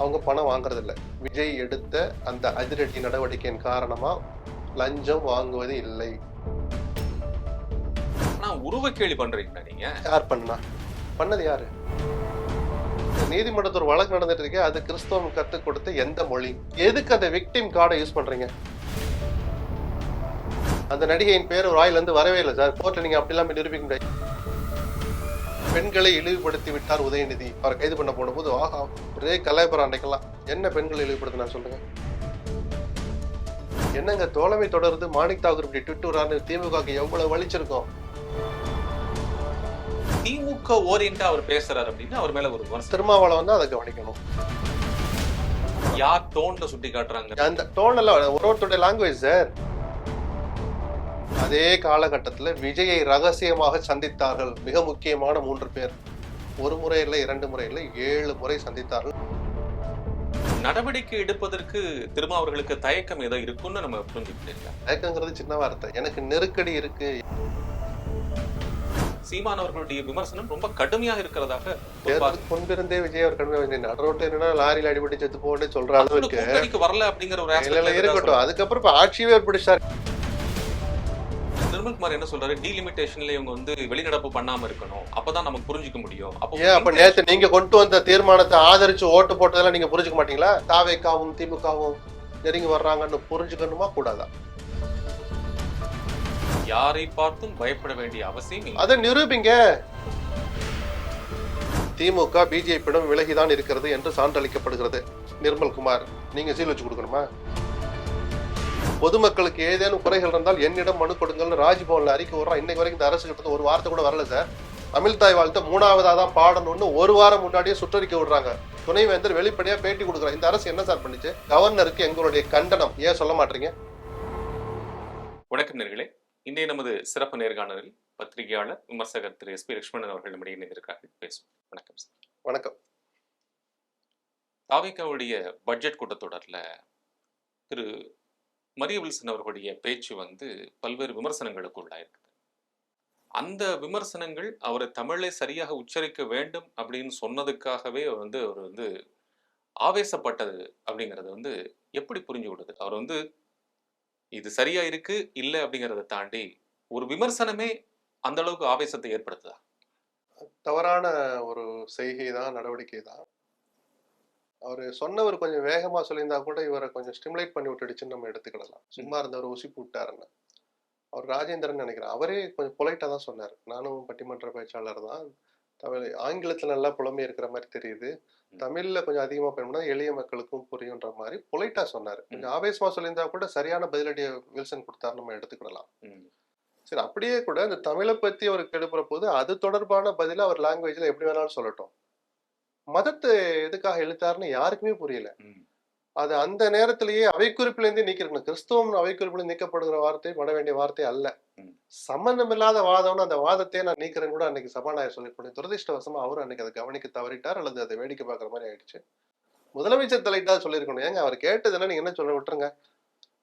அவங்க பணம் வாங்குறதில்ல. விஜய் எடுத்த அந்த அதிரடி நடவடிக்கையின் காரணமா லஞ்சம் வாங்குவது இல்லை. ஆனா உருவ கேள்வி பண்றீங்களா நீங்க? யார் பண்ணா? பண்ணது யாரு? நீதிமன்றத்தில் ஒரு வழக்கு நடந்துட்டு இருக்கு. அது கிறிஸ்தவம் கத்துக் கொடுத்த எந்த மொழி? எதுக்கு அந்த விக்டிம் கார்டை யூஸ் பண்றீங்க? அந்த நடிகையின் பேர் ஒரு வாயில இருந்து வரவே இல்லை சார். கோர்ட்ல நீங்க அப்படி எல்லாம் நிரூபிக்க முடியாது. பெண்களை இழிவுபடுத்தி விட்டார் உதயநிதி. அவரை கைது பண்ண போனபோது ஆஹா ஒரே கலாய்புரம் அன்னைக்கெல்லாம். என்ன பெண்களை இழிவுபடுத்தினா சொல்லுங்க? என்னங்க தோழமை தொடர்ந்து மாணிக் தாகூர் இப்படி ட்விட்டர் திமுகவுக்கு எவ்வளவு வலிச்சிருக்கும். திமுக ஓரியன்டா அவர் பேசுறாரு அப்படின்னு அவர் மேல ஒரு திருமாவளவன் வந்து அதை கவனிக்கணும். யார் டோன்ல சுட்டி காட்டுறாங்க? அந்த டோன் எல்லாம் ஒருவருடைய லாங்குவேஜ் சார். அதே காலகட்டத்துல விஜயை ரகசியமாக சந்தித்தார்கள். மிக முக்கியமான 3 பேர். ஒரு முறை இல்லை, 2 முறை இல்லை, 7 முறை சந்தித்தார்கள். நடவடிக்கை எடுப்பதற்கு திருமாவர்களுக்கு தயக்கம் ஏதோ இருக்குன்னு நம்ம புரிஞ்சுக்கிட்டீங்களா? தயக்கங்கிறது சின்ன வார்த்தை. எனக்கு நெருக்கடி இருக்கு. சீமானவர்களுடைய விமர்சனம் ரொம்ப கடுமையாக இருக்கிறதாக முன்பிருந்தே விஜய் அவர் கடுமையாக நடுரோட்டு என்னன்னா லாரியில் அடிபட்டு செத்து போன்னு சொல்ற அளவுக்கு வரல அப்படிங்கிற ஒரு இருக்கட்டும். அதுக்கப்புறம் இப்ப ஆட்சியே ஏற்படுத்தார். நிர்மல்குமார் என்ன சொல்றாரு? டீலிமிட்டேஷன்ல இவங்க வந்து வெளிநடப்பு பண்ணாம இருக்கணும், அப்பதான் நமக்கு புரிஞ்சுக்க முடியும். அப்ப நேத்து நீங்க கொண்டு வந்த தீர்மானத்தை ஆதரிச்சு ஓட்டு போட்டதெல்லாம் நீங்க புரிஞ்சுக்க மாட்டீங்களா? தாவேக்காவும் திமுகவும் நெருங்கி வர்றாங்கன்னு புரிஞ்சுக்கணுமா கூடாதா? யாரை பார்த்தும் பயப்பட வேண்டிய அவசியம் அதை நிரூபிங்க. திமுக பிஜேபியிடம் விலகிதான் இருக்கிறது என்று சான்றளிக்கப்படுகிறது. நிர்மல்குமார் நீங்க சீல் வச்சு கொடுக்கணுமா? பொதுமக்களுக்கு ஏதேனும் குறைகள் இருந்தால் என்னிடம் மனு கொடுங்கள்னு ராஜ்பவன்ல அறிக்கை வர்றோம். இன்னைக்கு வரைக்கும் இந்த அரசு கிட்ட ஒரு வார்த்தை கூட வரல சார். தமிழ்தாய் வாழ்த்த 3ஆவதா தான் பாடணும்னு ஒரு வாரம் முன்னாடியே சுற்றறிக்கை விடுறாங்க. துணைவேந்தர் வெளிப்படையா பேட்டி கொடுக்குறாங்க. இந்த அரசு என்ன சார் பண்ணிச்சு? கவர்னருக்கு எங்களுடைய கண்டனம். ஏன் சொல்ல மாட்டீங்க? வணக்கம் நேயர்களே. இன்றைய நமது சிறப்பு நேர்காணலில் பத்திரிகையாளர் விமர்சகர் திரு SP லட்சுமணன் அவர்கள் நம்முடைய இணைந்திருக்கார்கள். பேசுவோம். வணக்கம் சார். வணக்கம். தாவேக்காவுடைய பட்ஜெட் கூட்டத்தொடர்ல திரு மரிய வில்சன் அவர்களுடைய பேச்சு வந்து பல்வேறு விமர்சனங்களுக்கு உள்ளாயிருக்குது. அந்த விமர்சனங்கள் அவரை தமிழை சரியாக உச்சரிக்க வேண்டும் அப்படின்னு சொன்னதுக்காகவே வந்து அவர் வந்து ஆவேசப்பட்டது அப்படிங்கறது வந்து எப்படி புரிஞ்சு கொடுது? அவர் வந்து இது சரியா இருக்கு இல்லை அப்படிங்கறத தாண்டி ஒரு விமர்சனமே அந்த அளவுக்கு ஆவேசத்தை ஏற்படுத்துதா? தவறான ஒரு செய்கை தான், நடவடிக்கை தான். அவரு சொன்னவர் கொஞ்சம் வேகமா சொல்லியிருந்தா கூட இவரை கொஞ்சம் ஸ்டிமுலேட் பண்ணி விட்டுடுச்சுன்னு நம்ம எடுத்துக்கிடலாம். சும்மா இருந்தவர் ஊசி போட்டாருன்னு. அவர் ராஜேந்திரன் நினைக்கிறேன். அவரே கொஞ்சம் பொலைட்டா தான் சொன்னார். நானும் பட்டிமன்ற பேச்சாளர் தான். தமிழ் ஆங்கிலத்துல நல்லா புலமை இருக்கிற மாதிரி தெரியுது. தமிழ்ல கொஞ்சம் அதிகமா பயன்படுத்தா எளிய மக்களுக்கும் புரியுன்ற மாதிரி பொலைட்டா சொன்னாரு. கொஞ்சம் ஆவேசமா சொல்லியிருந்தா கூட சரியான பதிலடியை வில்சன் கொடுத்தாரு நம்ம எடுத்துக்கிடலாம். சரி, அப்படியே கூட இந்த தமிழை பத்தி அவருக்கு எழுப்புற போது அது தொடர்பான பதில அவர் லாங்குவேஜ்ல எப்படி வேணாலும் சொல்லட்டும். மதத்தை எதுக்காக இழுத்தாருன்னு யாருக்குமே புரியல. அது அந்த நேரத்திலேயே அவைக்குறிப்புல இருந்தே நீக்கிருக்கணும். கிறிஸ்தவம் அவைக்குறிப்புல நீக்கப்படுகிற வார்த்தை பட வேண்டிய வார்த்தை அல்ல. சம்பந்தம் இல்லாத வாதம்னு அந்த வாதத்தையே நான் நீக்கிறேன்னு கூட அன்னைக்கு சபாநாயகர் சொல்லிருக்கணும். துரதிருஷ்டவசமா அவரும் அன்னைக்கு அதை கவனிக்க தவறிட்டார் அல்லது அதை வேடிக்கை பார்க்குற மாதிரி ஆயிடுச்சு. முதலமைச்சர் தலையிட்டா சொல்லியிருக்கணும். ஏங்க அவர் கேட்டதுன்னா நீங்க என்ன சொல்ல விட்டுருங்க.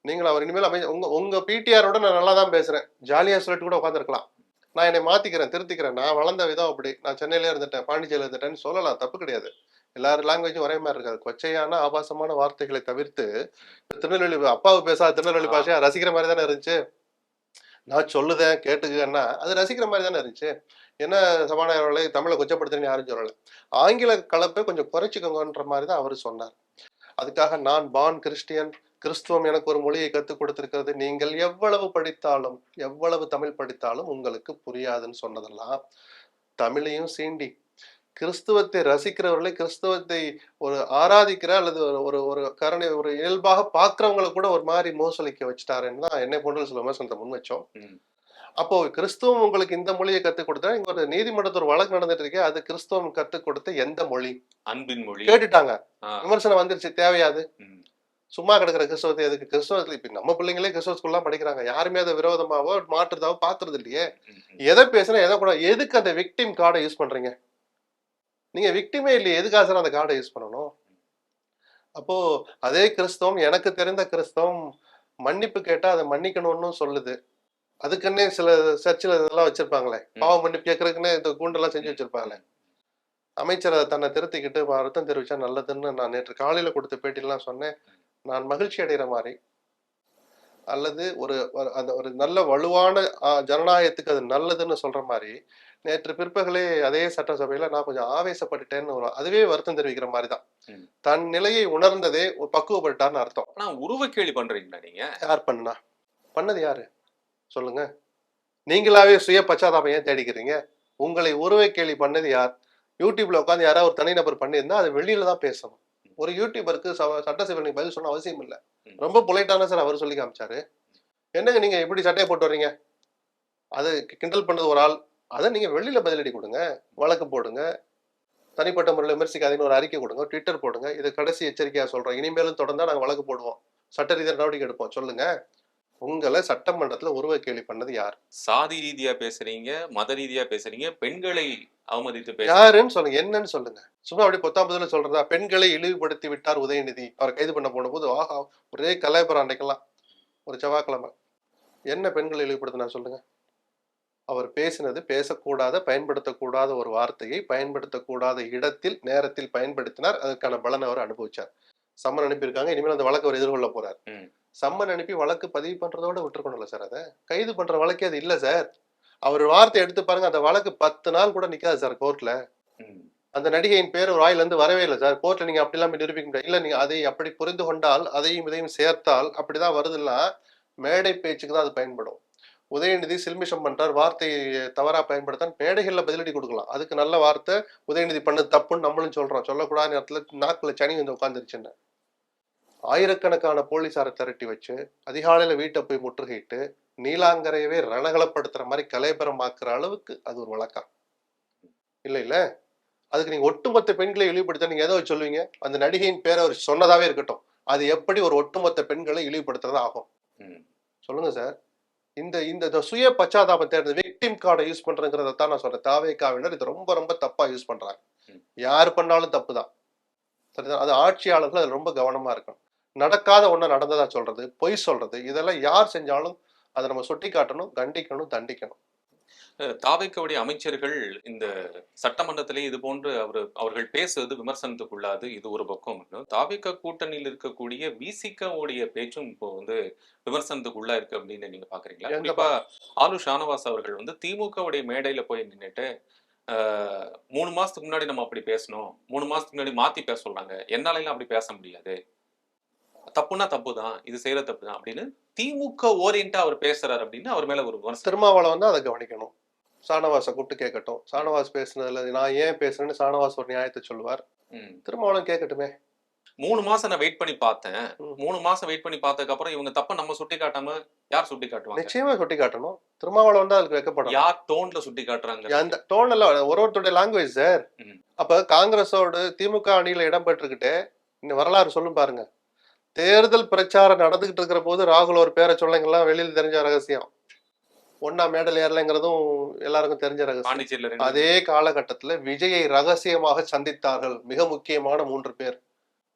நீங்களும் அவர் இனிமேல் உங்க பிடிஆரோட நான் நல்லா தான் பேசுறேன், ஜாலியா சொல்லிட்டு கூட உட்காந்துருக்கலாம். நான் என்னை மாத்திக்கிறேன், திருத்திக்கிறேன், நான் வளர்ந்த விதம் அப்படி, நான் சென்னையில இருந்துட்டேன், பாண்டிச்சேரியில இருந்துட்டேன்னு சொல்லலாம், தப்பு கிடையாது. எல்லாரும் லாங்குவேஜும் ஒரே மாதிரி இருக்காது. கொச்சையான ஆபாசமான வார்த்தைகளை தவிர்த்து திருநெல்வேலி அப்பாவு பேசாத திருநெல்வேலி பாஷையா ரசிக்கிற மாதிரி தானே இருந்துச்சு. நான் சொல்லுதேன் கேட்டுக்கன்னா அது ரசிக்கிற மாதிரி தானே இருந்துச்சு. என்ன சபாநாயகர்களை தமிழை கொச்சப்படுத்துறேன்னு யாரும் சொல்லலை. ஆங்கில கலப்பை கொஞ்சம் குறைச்சிக்கோங்கன்ற மாதிரி தான் அவர் சொன்னார். அதுக்காக நான் பான் கிறிஸ்டியன், கிறிஸ்துவம் எனக்கு ஒரு மொழியை கற்றுக் கொடுத்திருக்கிறது, நீங்கள் எவ்வளவு படித்தாலும் எவ்வளவு தமிழ் படித்தாலும் உங்களுக்கு புரியாதுன்னு சொன்னதெல்லாம் தமிழையும் சீண்டி கிறிஸ்துவத்தை ரசிக்கிறவர்களை, கிறிஸ்துவத்தை ஒரு ஆராதிக்கிற அல்லது ஒரு ஒரு கருணை ஒரு இயல்பாக பார்க்கிறவங்களை கூட ஒரு மாதிரி மோசலிக்க வச்சுட்டாருன்னு தான் என்னை போன்ற சில விமர்சனத்தை முன் வச்சோம். அப்போ கிறிஸ்துவம் உங்களுக்கு இந்த மொழியை கற்றுக் கொடுத்தா, இங்க ஒரு நீதிமன்றத்தில் ஒரு வழக்கு நடந்துட்டு இருக்கே, அது கிறிஸ்துவம் கற்றுக் கொடுத்த எந்த மொழி? அன்பின் மொழி. கேட்டுட்டாங்க, விமர்சனம் வந்துருச்சு. தேவையாது சும்மா கிடக்குற கிறிஸ்தவத்தை எதுக்கு? கிறிஸ்தவத்துல இப்ப நம்ம பிள்ளைங்களே கிறிஸ்தவ ஸ்கூல்லாம் படிக்கிறாங்க. யாருமே அதை விரோதமாவோ மாற்றுதாவோ பாத்துறது இல்லையே. எதை பேசுனா எதை கூட, எதுக்கு அந்த விக்டிம் கார்டை யூஸ் பண்றீங்க? நீங்க விக்டிமே இல்லையே, எதுக்காக சார் அந்த கார்டை யூஸ் பண்ணணும்? அப்போ அதே கிறிஸ்தவம், எனக்கு தெரிந்த கிறிஸ்தவம் மன்னிப்பு கேட்டா அதை மன்னிக்கணும்னு சொல்லுது. அதுக்குன்னே சில சர்ச்சில் இதெல்லாம் வச்சிருப்பாங்களே, பாவம் மன்னிப்பு கேட்கறதுக்குன்னே இந்த கூண்டெல்லாம் செஞ்சு வச்சிருப்பாங்களே. அமைச்சர் அதை தன்னை திருத்திக்கிட்டு வருத்தம் தெரிவிச்சா நல்லதுன்னு நான் நேற்று காலையில கொடுத்த பேட்டிலாம் சொன்னேன். நான் மகிழ்ச்சி அடைகிற மாதிரி அல்லது அந்த ஒரு நல்ல வலுவான ஜனநாயகத்துக்கு அது நல்லதுன்னு சொல்ற மாதிரி நேற்று பிற்பகலே அதே சட்டசபையில நான் கொஞ்சம் ஆவேசப்பட்டுட்டேன்னு அதுவே வருத்தம் தெரிவிக்கிற மாதிரி தான். தன் நிலையை உணர்ந்ததே ஒரு பக்குவப்பட்டார்னு அர்த்தம். ஆனா உருவ கேள்வி பண்றீங்களா நீங்க? யார் பண்ணது யாரு சொல்லுங்க? நீங்களாவே சுய பச்சாதாபம் ஏன் தேடிக்கிறீங்க? உங்களை உருவ கேள்வி பண்ணது யார்? யூடியூப்ல உட்காந்து யாராவது ஒரு தனிநபர் பண்ணியிருந்தா அது வெளியில தான் பேசணும். ஒரு யூடியூபருக்கு சட்டசபை பதில் சொன்ன அவசியம் இல்லை. ரொம்ப பொலைட்டான சார் அவர் சொல்லி காமிச்சாரு. என்னங்க நீங்க எப்படி சட்டையை போட்டு வர்றீங்க? அது கிண்டல் பண்ணது ஒரு ஆள். அதை நீங்க வெளியில பதிலடி கொடுங்க, வழக்கு போடுங்க, தனிப்பட்ட முறையில் விமர்சிக்காதீங்கன்னு ஒரு அறிக்கை கொடுங்க, ட்விட்டர் போடுங்க. இது கடைசி எச்சரிக்கையா சொல்றோம். இனிமேலும் தொடர்ந்தா நாங்க வழக்கு போடுவோம், சட்ட ரீதியாக நடவடிக்கை எடுப்போம். சொல்லுங்க, உங்களை சட்டமன்றத்துல உருவ கேள்வி பண்ணது யார்? சாதி ரீதியா பேசுறீங்க, மத ரீதியா பேசுறீங்க, பெண்களை அவமதித்து யாருன்னு சொல்லுங்க, என்னன்னு சொல்லுங்க. சும்மா அப்படி 10 சொல்றதா? பெண்களை இழிவுபடுத்தி விட்டார் உதயநிதி, அவரை கைது பண்ண போன போது ஆஹா ஒரே கலாய்புரம். அன்னைக்கெல்லாம் ஒரு செவ்வாய்க்கிழமை என்ன பெண்களை இழிவுபடுத்தினா சொல்லுங்க? அவர் பேசினது பேசக்கூடாத, பயன்படுத்தக்கூடாத ஒரு வார்த்தையை பயன்படுத்தக்கூடாத இடத்தில் நேரத்தில் பயன்படுத்தினார். அதற்கான பலன் அவர் அனுபவிச்சார். சம்மன் அனுப்பியிருக்காங்க. இனிமேல் அந்த வழக்கு அவர் எதிர்கொள்ள போறார். சம்மன் அனுப்பி வழக்கு பதிவு பண்றதோட விட்டுருக்கணும்ல சார். அதை கைது பண்ற வழக்கே அது இல்ல சார். அவர் வார்த்தை எடுத்து பாருங்க, அந்த வழக்கு 10 நாள் கூட நிக்காது சார் கோர்ட்ல. அந்த நடிகையின் பேர் ஒரு வாயில இருந்து வரவே இல்லை சார். கோர்ட்ல நீங்க அப்படி எல்லாம் நிரூபிக்க முடியாது. இல்ல நீங்க அதை அப்படி புரிந்து கொண்டால், அதையும் இதையும் சேர்த்தால் அப்படிதான் வருதுன்னா மேடை பேச்சுக்கு தான் அது பயன்படும். உதயநிதி சில்மிஷம் பண்றார், வார்த்தையை தவறா பயன்படுத்த மேடைகள்ல பதிலடி கொடுக்கலாம். அதுக்கு நல்ல வார்த்தை உதயநிதி பண்ணது தப்புன்னு நம்மளும் சொல்றோம். சொல்லக்கூடாத நேரத்துல நாக்குல சனி வந்து உட்காந்துருச்சுன்னு ஆயிரக்கணக்கான போலீசாரை திரட்டி வச்சு அதிகாலையில வீட்டை போய் முற்றுகையிட்டு நீலாங்கரையவே ரணகலப்படுத்துற மாதிரி கலைபரமாக்குற அளவுக்கு அது ஒரு வழக்கம் இல்ல. அதுக்கு நீங்க ஒட்டுமொத்த பெண்களை இழிவுபடுத்த நீங்க ஏதோ சொல்லுவீங்க. அந்த நடிகையின் பேரை அவர் சொன்னதாவே இருக்கட்டும், அது எப்படி ஒரு ஒட்டுமொத்த பெண்களை இழிவுபடுத்துறது ஆகும்? சொல்லுங்க சார். இந்த சுய பச்சாதாபம் தேடுறது, விக்டிம் கார்டை யூஸ் பண்றதுங்கிறத தான் நான் சொல்றேன். தாவேக்காவினர் இது ரொம்ப ரொம்ப தப்பா யூஸ் பண்றாங்க. யாரு பண்ணாலும் தப்பு தான், சரிதான். அது ஆட்சியாளர்கள் அது ரொம்ப கவனமா இருக்கணும். நடக்காத ஒண்ணு நடந்ததா சொல்றது, பொய் சொல்றது, இதெல்லாம் யார் செஞ்சாலும் அதை நம்ம சுட்டி காட்டணும், கண்டிக்கணும், தண்டிக்கணும். தாவேக்காவுடைய அமைச்சர்கள் இந்த சட்டமன்றத்திலே இது போன்று அவர்கள் பேசுவது விமர்சனத்துக்குள்ளாது. இது ஒரு பக்கம். தாவேக்கா கூட்டணியில் இருக்கக்கூடிய விசிகாவுடைய பேச்சும் இப்போ விமர்சனத்துக்குள்ளா இருக்கு அப்படின்னு நீங்க பாக்குறீங்களா? கண்டிப்பா ஆலு ஷானவாஸ் அவர்கள் திமுகவுடைய மேடையில போய் நின்றுட்டு 3 மாசத்துக்கு முன்னாடி நம்ம அப்படி பேசணும், 3 மாசத்துக்கு முன்னாடி மாத்தி பேச சொல்றாங்க, என்னால எல்லாம் அப்படி பேச முடியாது, தப்புனா தப்பு தான், இது செய்யற தப்பு தான் அப்படின்னு திமுக ஓரியன்டா அவர் பேசுறாரு அப்படின்னு அவர் மேல ஒரு விமர்சனம். திருமாவளவன் தான் அதை கவனிக்கணும். ஷானவாஸை கூப்பிட்டு கேட்கட்டும். ஷானவாஸ் பேசுனதுல நான் ஏன் பேசுறேன்னு ஷானவாஸ் ஒரு நியாயத்தை சொல்லுவார். திருமாவளவன் கேட்கட்டுமே. 3 மாசம் நான் வெயிட் பண்ணி பார்த்தேன். 3 மாசம் வெயிட் பண்ணி பார்த்ததுக்கு அப்புறம் இவங்க தப்ப நம்ம சுட்டி காட்டாம யார் சுட்டி காட்டுவாங்க? நிச்சயமா சுட்டி காட்டணும். திருமாவளவன் தான் அதுக்கு வைக்கப்படும். யார் டோன்ல சுட்டி காட்டுறாங்க? அந்த டோன் எல்லாம் ஒருத்தருடைய லாங்குவேஜ் சார். அப்ப காங்கிரஸோடு திமுக அணியில இடம் பெற்றுக்கிட்டு இந்த வரலாறு சொல்லும் பாருங்க. தேர்தல் பிரச்சாரம் நடந்துகிட்டு இருக்கிற போது ராகுல் ஒரு பேரை சொல்லுங்கலாம் வெளியில் தெரிஞ்ச ரகசியம். ஒன்னா மேடல் ஏறலைங்கிறதும் எல்லாருக்கும் தெரிஞ்ச ரகசியம். அதே காலகட்டத்துல விஜயை ரகசியமாக சந்தித்தார்கள் மிக முக்கியமான 3 பேர்.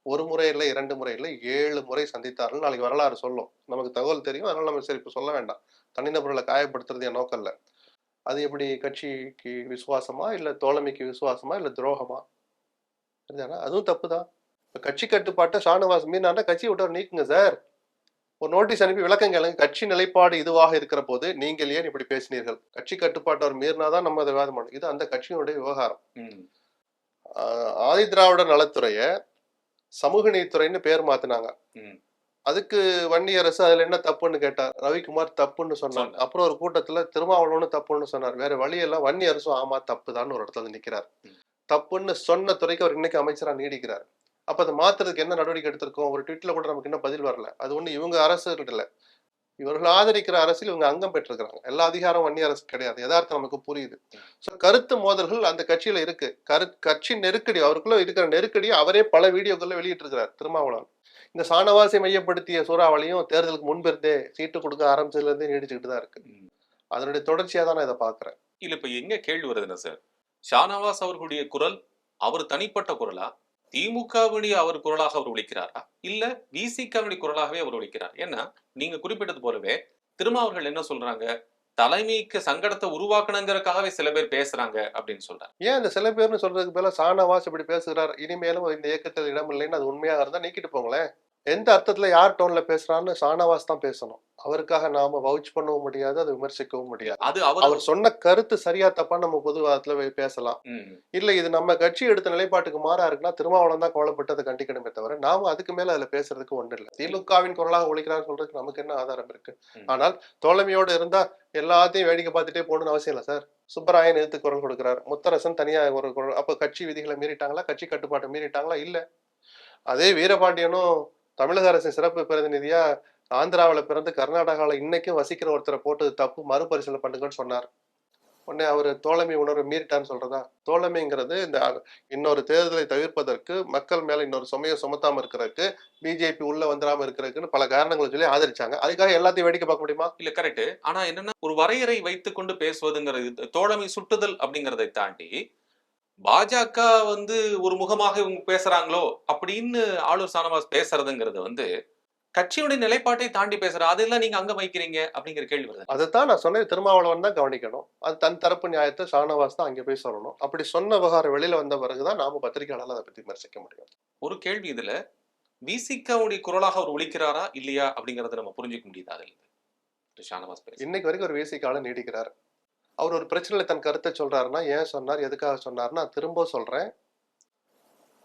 ஒரு முறை இல்லை, 2 முறை இல்லை, 7 முறை சந்தித்தார்கள். நாளைக்கு வரலாறு சொல்லும், நமக்கு தகவல் தெரியும். அதனால நம்ம சரி இப்ப சொல்ல வேண்டாம். தனிநபர்களை காயப்படுத்துறது என் நோக்கம் இல்லை. அது எப்படி கட்சிக்கு விசுவாசமா இல்ல தோழமைக்கு விசுவாசமா இல்ல துரோகமா? அதுவும் தப்புதான். கட்சி கட்டுப்பாட்டை ஷானவாஸ் மீறினா கட்சியை விட்டு நீக்குங்க சார். ஒரு நோட்டீஸ் அனுப்பி விளக்கம் கேளுங்க. கட்சி நிலைப்பாடு இதுவாக இருக்கிற போது நீங்கள் ஏன் இப்படி பேசினீர்கள்? கட்சி கட்டுப்பாட்டு அவர் மீறினாதான் நம்ம அதை விவாதம் பண்ணணும். இது அந்த கட்சியினுடைய விவகாரம். ஆதி திராவிட நலத்துறைய சமூக நீதித்துறைன்னு பேர் மாத்தினாங்க. அதுக்கு வன்னி அரசு அதுல என்ன தப்புன்னு கேட்டார். ரவிக்குமார் தப்புன்னு சொன்னார். அப்புறம் ஒரு கூட்டத்துல திருமாவளவன் தப்புன்னு சொன்னார். வேற வழியெல்லாம் வன்னி அரசும் ஆமா தப்புதான்னு ஒரு இடத்துல நிக்கிறார். தப்புன்னு சொன்ன துறைக்கு அவர் இன்னைக்கு அமைச்சரா நீடிக்கிறார். அப்ப அதை மாத்துறதுக்கு என்ன நடவடிக்கை எடுத்திருக்கோம்? ஒரு ட்வீட்ல கூட நமக்கு இன்னும் பதில் வரல. அது ஒண்ணு இவங்க அரசு இல்ல, இவர்கள் ஆதரிக்கிற அரசில் இவங்க அங்கம் பெற்றிருக்கிறாங்க. எல்லா அதிகாரம் வன்னி அரசு கிடையாது. யதார்த்தம் நமக்கு புரியுது. சோ கருத்து மோதல்கள் அந்த கட்சியில இருக்கு. கட்சி நெருக்கடி, அவருக்குள்ள இருக்கிற நெருக்கடியை அவரே பல வீடியோக்கள்ல வெளியிட்டு இருக்கிறார் திருமாவளவன். இந்த சானவாசை மையப்படுத்திய சூறாவளியும் தேர்தலுக்கு முன்பிருந்தே சீட்டு கொடுக்க ஆரம்பிச்சதுல இருந்தே நீடிச்சுக்கிட்டு தான் இருக்கு. அதனுடைய தொடர்ச்சியா தான் நான் இதை பாக்குறேன். இல்ல இப்ப எங்க கேள்வி வருதுன்னா சார், ஷானவாஸ் அவர்களுடைய குரல் அவர் தனிப்பட்ட குரலா, திமுகவுடைய அவர் குரலாக அவர் ஒழிக்கிறாரா, இல்ல விசிகாவுடைய குரலாகவே அவர் ஒழிக்கிறார்? ஏன்னா நீங்க குறிப்பிட்டது போலவே திருமாவர்கள் என்ன சொல்றாங்க, தலைமைக்கு சங்கடத்தை உருவாக்கணுங்கிறதுக்காகவே சில பேர் பேசுறாங்க அப்படின்னு சொல்றாங்க. ஏன் இந்த சில பேர்னு சொல்றதுக்கு பதிலா ஷானவாஸ் இப்படி பேசுகிறார், இனிமேலும் இந்த இயக்கத்தில் இடம் இல்லைன்னு அது உண்மையாக இருந்தா நீக்கிட்டு போங்களேன். எந்த அர்த்தத்துல யார் டோன்ல பேசுறான்னு ஷானவாஸ் தான் பேசணும். அவருக்காக நாம வவுச் பண்ணவும் முடியாது, அதை விமர்சிக்கவும் முடியாது. அது அவர் அவர் சொன்ன கருத்து சரியா தப்பா நம்ம பொதுவாதத்துல பேசலாம். இல்ல இது நம்ம கட்சி எடுத்த நிலைப்பாட்டுக்கு மாறா இருக்குன்னா திருமாவளவன் தான் கவலைப்பட்டு அதை கண்டிக்கணுமே தவிர நாம அதுக்கு மேல அதுல பேசுறதுக்கு ஒண்ணு இல்லை. திமுகவின் குரலாக ஒழிக்கிறான்னு சொல்றதுக்கு நமக்கு என்ன ஆதாரம் இருக்கு? ஆனால் தோழமையோடு இருந்தா எல்லாத்தையும் வேடிக்கை பார்த்துட்டே போகணும்னு அவசியம் இல்லை சார். சுப்பராயன் எதிர்த்து குரல் கொடுக்கிறார், முத்தரசன் தனியா ஒரு குரல். அப்ப கட்சி விதிகளை மீறிட்டாங்களா, கட்சி கட்டுப்பாட்டை மீறிட்டாங்களா? இல்ல. அதே வீரபாண்டியனும் தமிழக அரசின் சிறப்பு பிரதிநிதியா ஆந்திராவில பிறந்து கர்நாடகாவில் இன்னைக்கும் வசிக்கிற ஒருத்தரை போட்டு தப்பு மறுபரிசீலனை பண்ணுங்கன்னு சொன்னார். உடனே அவர் தோழமை உணர்வு மீறிட்டான்னு சொல்றதா? தோழமைங்கிறது இந்த இன்னொரு தேர்தலை தவிர்ப்பதற்கு, மக்கள் மேல இன்னொரு சுமையை சுமத்தாம இருக்கிறதுக்கு, பிஜேபி உள்ள வந்துடாம இருக்கிறதுக்குன்னு பல காரணங்களை சொல்லி ஆதரிச்சாங்க. அதுக்காக எல்லாத்தையும் வேடிக்கை பார்க்க முடியுமா? இல்ல, கரெக்ட். ஆனா என்னன்னா, ஒரு வரையறை வைத்துக் கொண்டு பேசுவதுங்கிறது, தோழமை சுட்டுதல் அப்படிங்கறதை தாண்டி பாஜக ஒரு முகமாக இவங்க பேசுறாங்களோ அப்படின்னு ஆளூர் ஷானவாஸ் பேசுறதுங்கிறது கட்சியுடைய நிலைப்பாட்டை தாண்டி பேசுற, அதெல்லாம் நீங்க அங்க வைக்கிறீங்க அப்படிங்கிற கேள்வி வருது. அதைத்தான் நான் சொன்னேன், திருமாவளவன் தான் கவனிக்கணும். அது தன் தரப்பு நியாயத்தை ஷானவாஸ் தான் அங்கே போய் சொல்லணும். அப்படி சொன்ன விவகாரம் வெளியில வந்த பிறகுதான் நாம பத்திரிகையாளர் அதை பத்தி விமர்சிக்க முடியும். ஒரு கேள்வி இதுல, விசிகாவுடைய குரலாக அவர் ஒழிக்கிறாரா இல்லையா அப்படிங்கறத நம்ம புரிஞ்சுக்க முடியுதா? அதுல ஷானவாஸ் இன்னைக்கு வரைக்கும் ஒரு விசிகால நீடிக்கிறார். அவர் ஒரு பிரச்சனையில தன் கருத்தை சொல்றாருன்னா ஏன் சொன்னார், எதுக்காக சொன்னார்னா திரும்ப சொல்றேன்,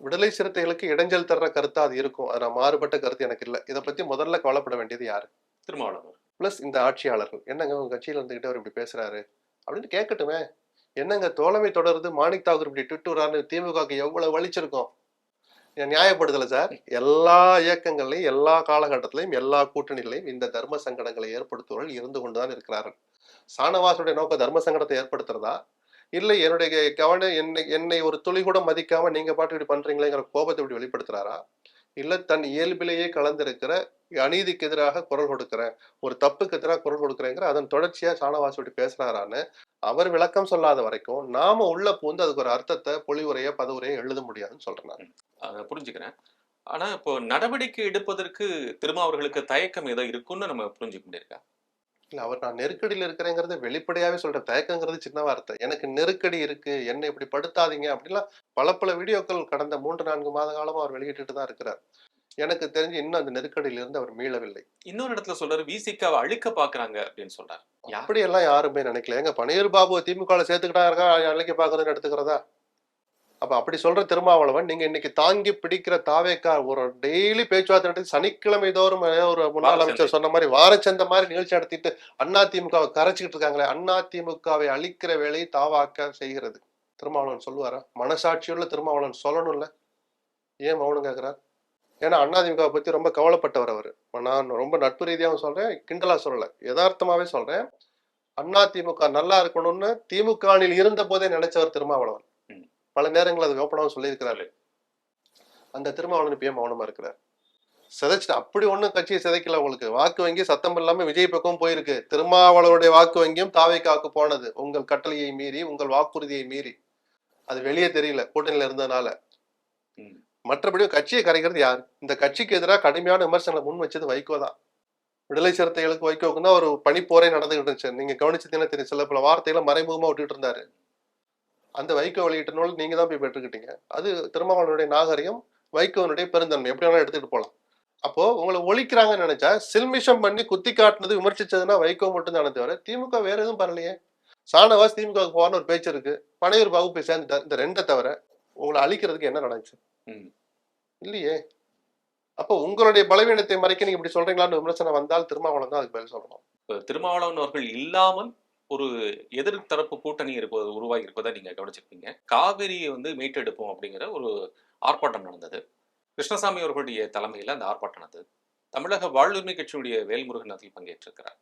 விடுதலை சிறுத்தைகளுக்கு இடைஞ்சல் தர்ற கருத்தா அது இருக்கும். அது மாறுபட்ட கருத்து எனக்கு இல்லை. இதை பத்தி முதல்ல கவலைப்பட வேண்டியது யாரு? திருமாவளவன் பிளஸ் இந்த ஆட்சியாளர்கள். என்னங்க உங்க கட்சியில இருந்துகிட்டு அவர் இப்படி பேசுறாரு அப்படின்னு கேட்கட்டுமே. என்னங்க தோழமை தொடருது, மாணிக் தாகூர் இப்படி ட்விட்டரான்னு திமுகவுக்கு எவ்வளவு வலிச்சிருக்கும். நியாயப்படுதல சார். எல்லா இயக்கங்களையும் எல்லா காலகட்டத்திலையும் எல்லா கூட்டணிகளையும் இந்த தர்ம சங்கடங்களை ஏற்படுத்துவர்கள் இருந்து கொண்டுதான் இருக்கிறார்கள். ஷானவாசுடைய நோக்கம் தர்ம சங்கடத்தை ஏற்படுத்துறதா, இல்லை என்னுடைய என்னை ஒரு துளி கூட மதிக்காம நீங்க பாட்டு இப்படி பண்றீங்களேங்கிற கோபத்தை இப்படி வெளிப்படுத்துறாரா, இல்ல தன் இயல்பிலேயே கலந்திருக்கிற அநீதிக்கு எதிராக குரல் கொடுக்கிறேன், ஒரு தப்புக்கு எதிராக குரல் கொடுக்குறேங்கிற அதன் தொடர்ச்சியா ஷானவாஸ் இப்படி பேசுறாரான்னு அவர் விளக்கம் சொல்லாத வரைக்கும் நாம உள்ள பூந்து அதுக்கு ஒரு அர்த்தத்தை பொலிவுரைய பதவுரைய எழுத முடியாதுன்னு சொல்றேன். நான் புரிஞ்சுக்கிறேன். ஆனா இப்போ நடவடிக்கை எடுப்பதற்கு திருமாவர்களுக்கு தயக்கம் ஏதோ இருக்குன்னு நம்ம புரிஞ்சுக்க முடியிருக்கா? இல்ல, அவர் நான் நெருக்கடியில் இருக்கிறேங்கிறத வெளிப்படையாவே சொல்ற. தயக்கங்கிறது சின்ன வார்த்தை. எனக்கு நெருக்கடி இருக்கு, என்னை இப்படி படுத்தாதீங்க அப்படின்லாம் பல வீடியோக்கள் கடந்த 3-4 மாத காலமா அவர் வெளியிட்டு தான் இருக்கிறார். எனக்கு தெரிஞ்சு இன்னும் அந்த நெருக்கடியிலிருந்து அவர் மீளவில்லை. இன்னொரு இடத்துல சொல்றாரு, விசிகாவை அழிக்க பாக்குறாங்க அப்படின்னு சொல்றாரு. அப்படியெல்லாம் யாருமே நினைக்கல. எங்க பன்னீர் பாபு திமுக சேர்த்துக்கிட்டா அழிக்க பாக்குறதுன்னு எடுத்துக்கிறதா? அப்ப அப்படி சொல்ற திருமாவளவன் நீங்க இன்னைக்கு தாங்கி பிடிக்கிற தாவேக்கா ஒரு டெய்லி பேச்சுவார்த்தை நடத்தி சனிக்கிழமை தோறும் ஒரு முன்னாள் அமைச்சர் சொன்ன மாதிரி வாரச்சந்த மாதிரி நிகழ்ச்சி நடத்திட்டு அதிமுகவை கரைச்சிக்கிட்டு இருக்காங்களே, அதிமுகவை அழிக்கிற வேலையை தாவாக்க செய்கிறது. திருமாவளவன் சொல்லுவாரா? மனசாட்சியுள்ள திருமாவளவன் சொல்லணும்ல, ஏன் மௌனம் கேட்கிறார்? ஏன்னா அதிமுகவை பத்தி ரொம்ப கவலைப்பட்டவர் அவரு. நான் ரொம்ப நட்பு ரீதியாகவும் சொல்றேன், கிண்டலா சொல்லல, யதார்த்தமாவே சொல்றேன். அதிமுக நல்லா இருக்கணும்னு திமுகவில் இருந்த போதே நினைச்சவர் திருமாவளவன். பல நேரங்கள் அது ஓப்பனாகவும் சொல்லியிருக்கிறாரு. அந்த திருமாவளவன் இப்ப ஏன் மௌனமா இருக்கிறார்? சிதைச்சிட்டு அப்படி ஒண்ணும் கட்சியை சிதைக்கல. உங்களுக்கு வாக்கு வங்கி சத்தம் இல்லாம விஜய் பக்கம் போயிருக்கு. திருமாவளவனுடைய வாக்கு வங்கியும் தாவேக்காவுக்கு போனது, உங்கள் கட்டளையை மீறி, உங்கள் வாக்குறுதியை மீறி. அது வெளியே தெரியல கூட்டணியில இருந்ததுனால. மற்றபடி கட்சியை கரைக்கிறது யார்? இந்த கட்சிக்கு எதிராக கடுமையான விமர்சனங்களை முன் வச்சது வைகோ தான். விடுதலை சிறுத்தைகளுக்கு வைகோக்கு தான் ஒரு பனிப்போரே நடந்துகிட்டு இருந்துச்சு. நீங்க கவனிச்சதுன்னா தெரியும், சில பல வார்த்தைகளை மறைமுகமா விட்டுட்டு இருந்தாரு. அந்த வைகோ வெளியிட்ட நூல் நீங்க தான் போய் பெற்றுக்கிட்டீங்க. அது திருமாவளவனுடைய நாகரிகம், வைகோனுடைய பெருந்தன்மை, எப்படி வேணாலும் எடுத்துட்டு போகலாம். அப்போ உங்களை ஒழிக்கிறாங்கன்னு நினைச்சா சில்மிஷம் பண்ணி குத்தி காட்டுனது விமர்சிச்சதுன்னா வைகோ மட்டும் தானே தவிர திமுக வேற எதுவும் பண்ணலையே. ஷானவாஸ் திமுக போன ஒரு பேச்சு இருக்கு, பனையூர் பாபு போய் சேர்ந்துட்டார். இந்த ரெண்டை தவிர உங்களை அழிக்கிறதுக்கு என்ன நடந்துச்சு? இல்லையே. அப்போ உங்களுடைய பலவீனத்தை மறைக்க நீங்க இப்படி சொல்றீங்களான்னு விமர்சனம் வந்தால் திருமாவளவன் தான் அதுக்கு பதில் சொல்லணும். திருமாவளவன் அவர்கள் இல்லாமல் ஒரு எதிர்த்தரப்பு கூட்டணி உருவாகி இருப்பதை நீங்க கவனிச்சிருப்பீங்க. காவிரியை மீட்டெடுப்போம் அப்படிங்கிற ஒரு ஆர்ப்பாட்டம் நடந்தது. கிருஷ்ணசாமி அவர்களுடைய தலைமையில் அந்த ஆர்ப்பாட்டம் நடந்தது. தமிழக வாழ்வுரிமை கட்சியுடைய வேல்முருகன் அதில் பங்கேற்றிருக்கிறார்.